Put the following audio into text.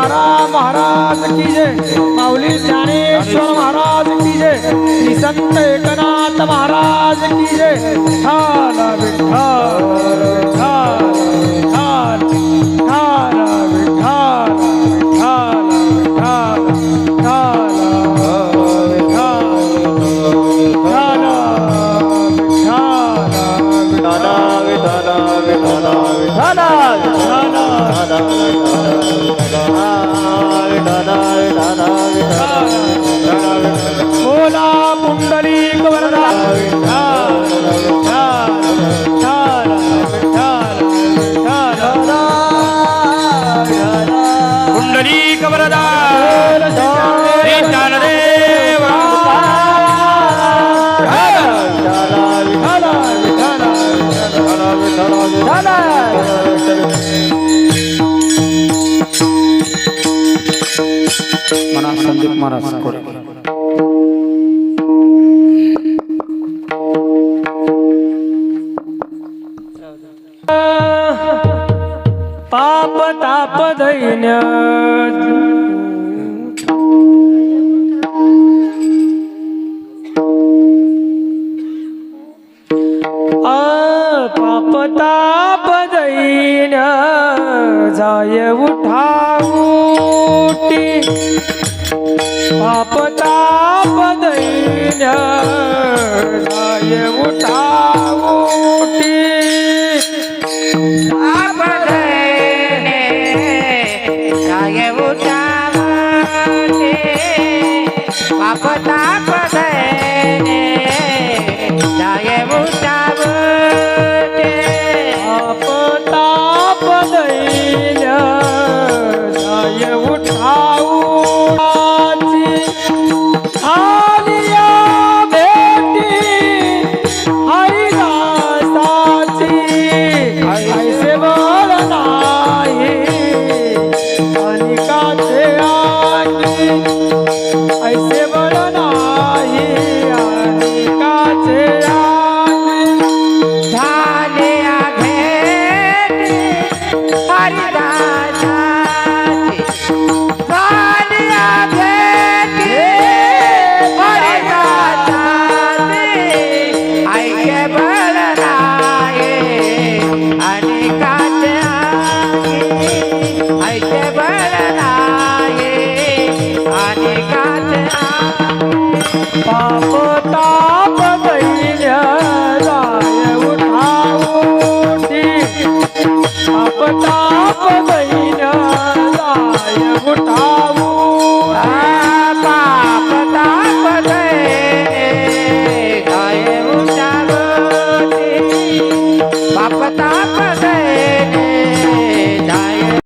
तुकाराम महाराज की जय, माऊली ज्ञानेश्वर महाराज की जय, श्री संत एकनाथ महाराज की जय। विठ्ठल विठ्ठल विठ्ठल विठ्ठल विठ्ठल बोला पुंडलिक वरदा पुंडलिक वरदा मना संदीप महाराज कोरे पाप ताप दैन्य पाप ताप दैन्य जाय उठाऊटी, पाप ताप दैन्य जाय उठाऊटी, पाप दैन्य जाय उठाऊटी, पाप ताप दैन्य जाय उठाऊटी, पाप ताप दैन्य जाय उठाऊटी, आलिया बेटी हरिदासाची ऐसे बळ नाही अनिकाचे आगी, ऐसे बळ नाही अनिकाचे आगी, झाले भेट हरिदासाची, झाले भेट हरिदासाची, ऐके बळ नाही अनेकाचे आगी, ऐके बळ नाही अनेकाचे आगी, पाप ताप दैन्य जाय उठाऊटी, पाप ताप दैन्य जाय उठाऊ, पाप ताप दैन्य जाय उठाऊटी, पाप ताप